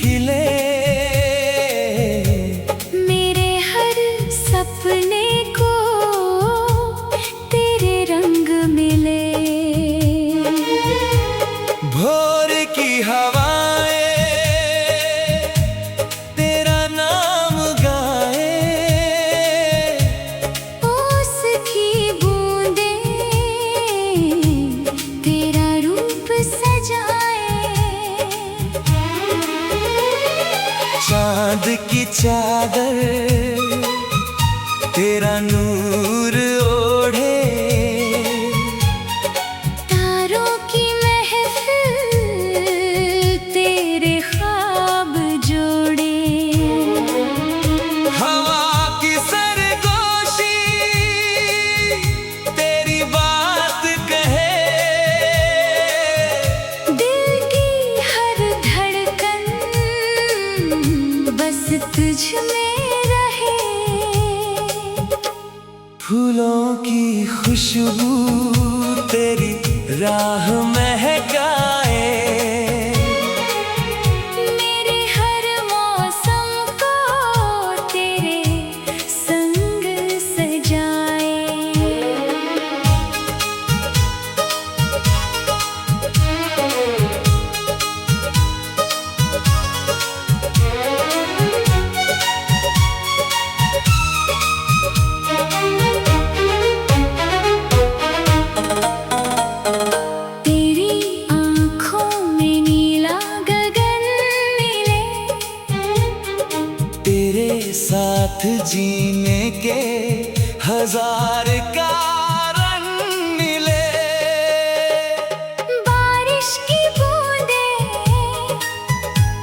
खिले, मेरे हर सपने को तेरे रंग मिले। भोर की हवाएं तेरा नाम गाए, ओस की बूंदें तेरा रूप सजाए। चांद की चादर तेरा नूर ओढ़े, तारों की महफिल तेरे ख्वाब जोड़े। हवा की सरगोशी तेरी बात कहे, दिल की हर धड़कन बस तुझ में रहे। फूलों की खुशबू तेरी राह महकाए, मेरे हर मौसम को तेरे संग सजाए। तेरी आँखों में नीला गगन मिले, तेरे साथ जीने के हजार कारण मिले। बारिश की बूंदें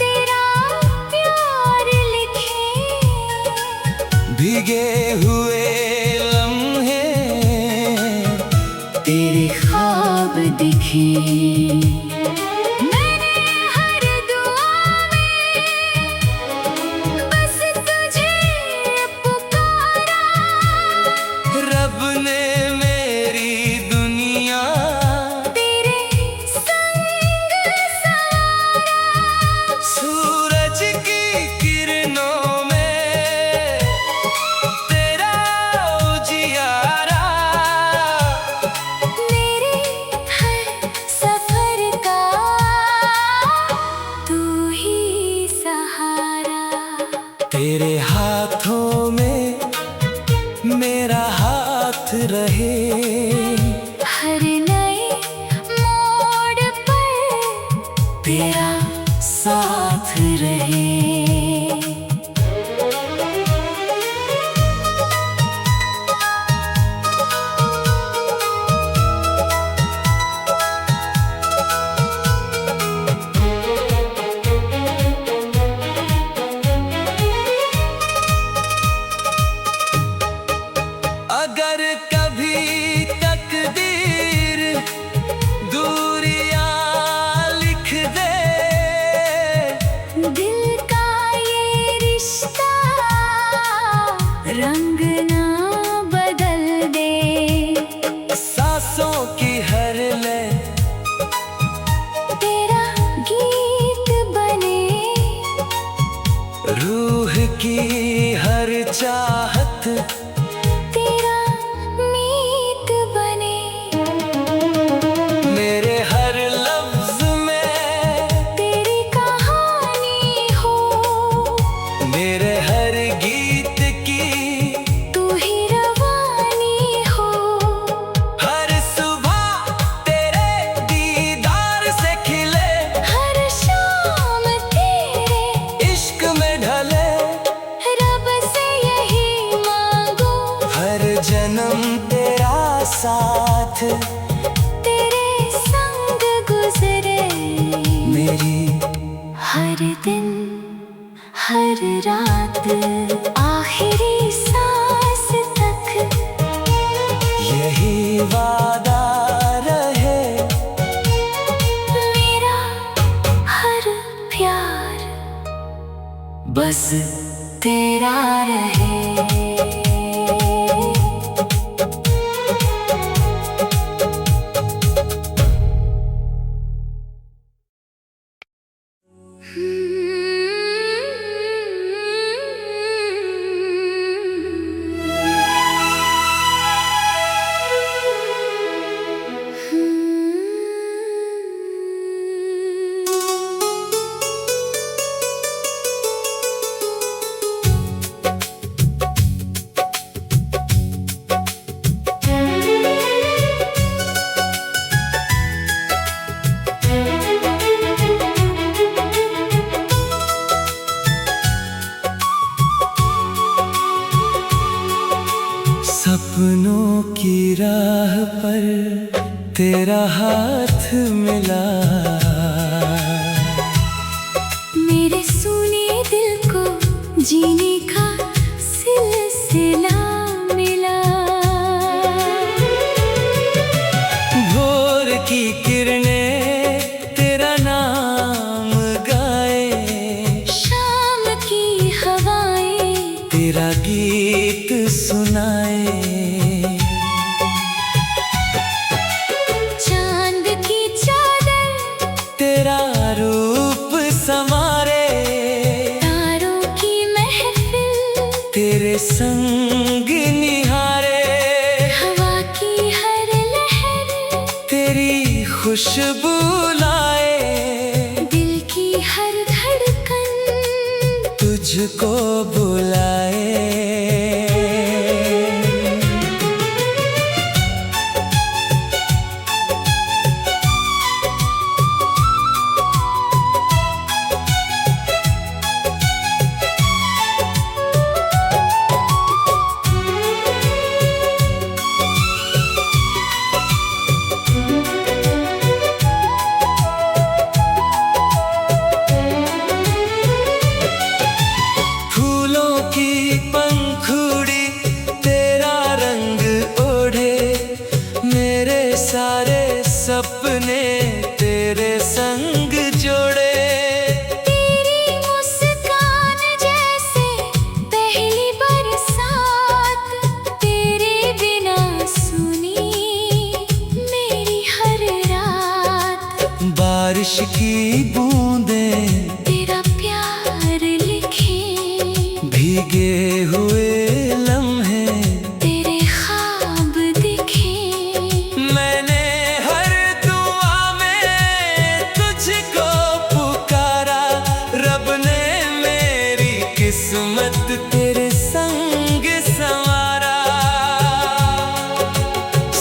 तेरा प्यार लिखे, भीगे हुए लम्हे तेरे ख्वाब दिखे। मैंने हर दुआ में बस तुझे पुकारा, रब ने मेरी दुनिया तेरे संग सवारा। सूरज की किरणों में तेरा उजियारा, मेरे हर सफर का तू ही सहारा। तेरे हाथों में मेरा हाथ रहे, हर नए मोड़ पर तेरा साथ रहे। अगर कभी तकदीर दूरियां लिख दे, दिल का ये रिश्ता रंग ना बदल दे। सांसों की हर लय तेरा गीत बने, रूह की हर चाहत तेरा मीत बने। मेरे हर लफ्ज में तेरी कहानी हो, मेरे हर गीत की तू ही रवानी हो। हर सुबह तेरे दीदार से खिले, हर शाम तेरे इश्क में ढले। रब से यही मांगो, हर जन्म तेरा साथ तेरे संग गुजरे। मेरी हर दिन हर रात आखिरी सांस तक यही वादा रहे। मेरा हर प्यार बस तेरा रहे। सपनों की राह पर तेरा हाथ मिला, मेरे सुने दिल को जीने का सिलसिला मिला। भोर की किरणें तेरा नाम गाए, शाम की हवाएं तेरा गीत सुनाए। चांद की चादर तेरा रूप संवारे, तारों की महफिल तेरे संग निहारे। हवा की हर लहर तेरी खुशबू लाए, दिल की हर धड़कन तुझको बुलाए। फूलों की पंखुड़ी तेरा रंग ओढ़े, मेरे सारे सपने तेरे संग जोड़े। तेरी मुस्कान जैसे पहली बरसात, तेरे बिना सुनी मेरी हर रात। बारिश की बूंदें तेरा प्यार लिखे, भीगे हुए लम्हे तेरे ख्वाब दिखे। मैंने हर दुआ में तुझको पुकारा, रब ने मेरी किस्मत तेरे संग संवारा।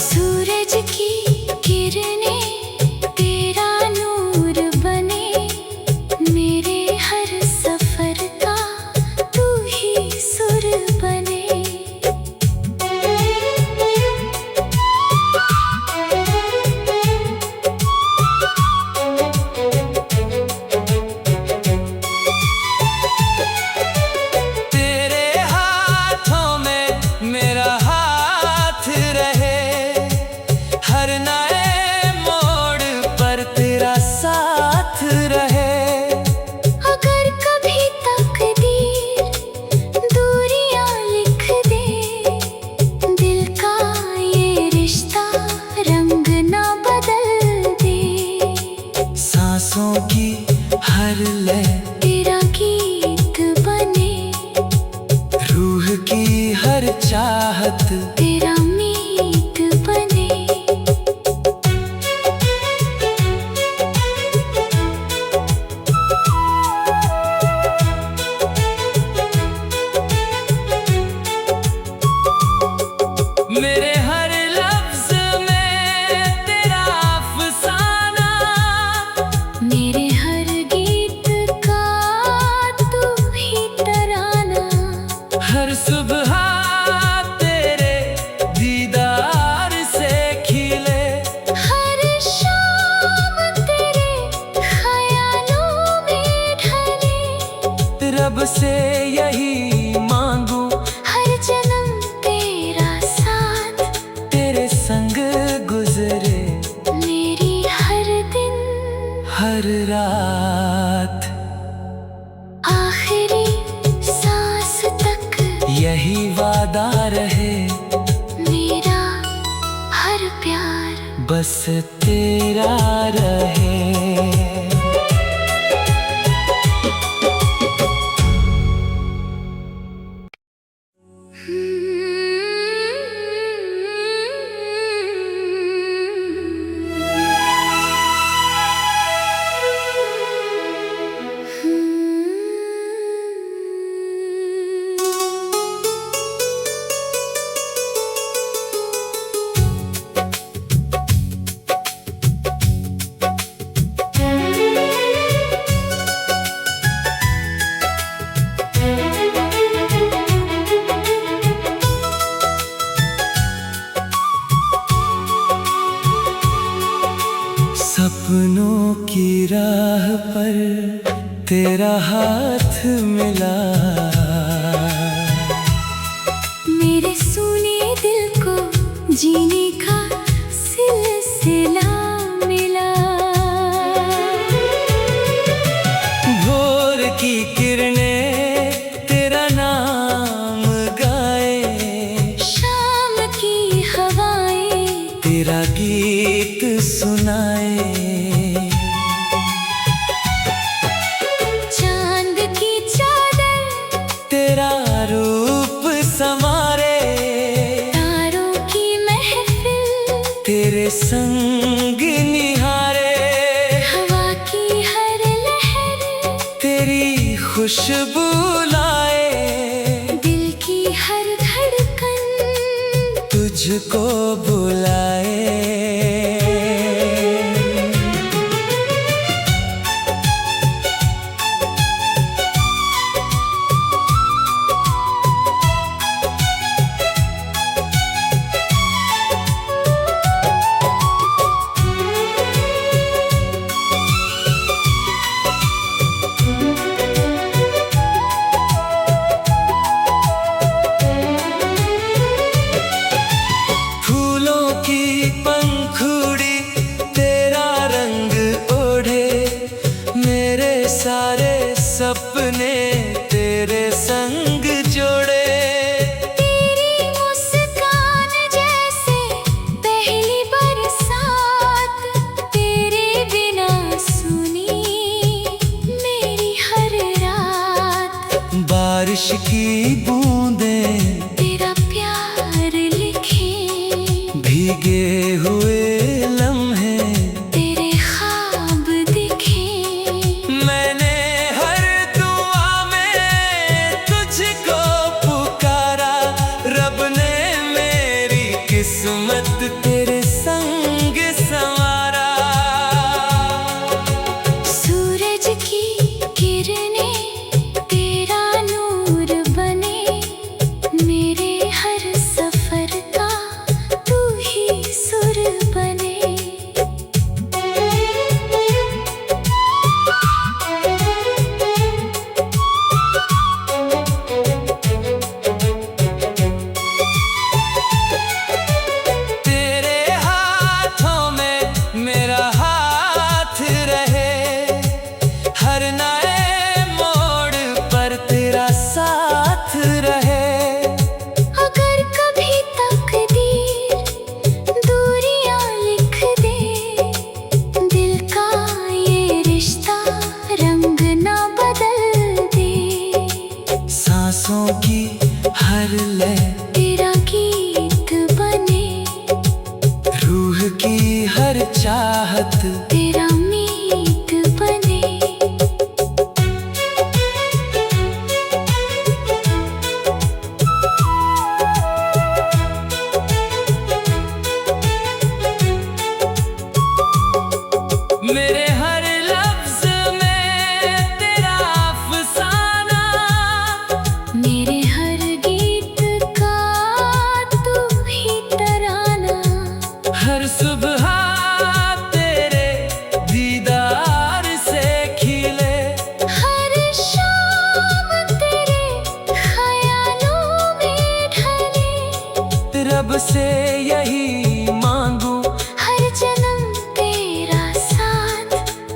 सूरज की किरणें तेरा नूर बने, मेरे हर सफर का तू ही सुर बने। तेरे हाथों में मेरा हाथ रहे, हर नए मोड़ पर तेरा साथ रहे। अगर कभी तकदीर दूरियां लिख दे, दिल का ये रिश्ता रंग ना बदल दे। सांसों की हर लय तेरा गीत बने, रूह की हर चाहत तेरा मीत बने। मेरे हर लफ्ज में तेरा अफसाना, मेरे हर गीत का तू ही तराना। हर सुबह तेरे दीदार से खिले, हर शाम तेरे ख्यालों में ढले। रब से यही मांगू हर जन्म तेरा साथ, तेरे संग गुजरे मेरी हर दिन हर रात। आखिरी सांस तक यही वादा रहे, मेरा हर प्यार बस तेरा रहे। तेरा हाथ मिला। मेरे सूने दिल को जीने का सिलसिला मिला। भोर की किरणें तेरा नाम गाए, शाम की हवाएं तेरा गीत सुनाए। चांद की चादर तेरा रूप संवारे, तारों की महफिल तेरे संग निहारे। हवा की हर लहर तेरी खुशबू लाए, दिल की हर धड़कन तुझको बुलाए। फूलों की पंखुड़ी तेरा रंग ओढ़े, मेरे सारे सपने तेरे संग जोड़े। तेरी मुस्कान जैसे पहली बरसात, तेरे बिना सुनी मेरी हर रात। बारिश की बूंदें तेरा प्यार लिखे, भीगे हुए लम्हे तेरे ख्वाब दिखे। मैंने हर दुआ में तुझको पुकारा, रब ने मेरी किस्मत तेरे संग संवारा। सूरज की किरणें तेरा नूर बने, मेरे हर सफर का तू ही सुर बने। तेरे हाथों में मेरा हाथ रहे, हर नए मोड़ पर तेरा साथ रहे। अगर कभी तकदीर दूरियां लिख दे, दिल का ये रिश्ता रंग ना बदल दे। सांसों की हर लय तेरा गीत बने, रूह की हर चाहत तेरा मीत बने। मेरे हर लफ्ज में तेरा अफसाना, मेरे हर गीत का तू ही तराना। हर सुबह तेरे दीदार से खिले, हर शाम तेरे ख्यालों में ढले। रब से यही मांगू हर जन्म तेरा साथ,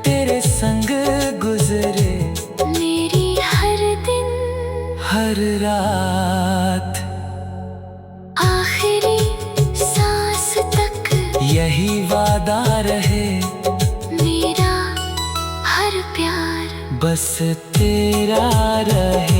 तेरे संग गुजरे मेरी हर दिन हर रात। आखिरी सांस तक यही वादा रहे, मेरा हर प्यार बस तेरा रहे।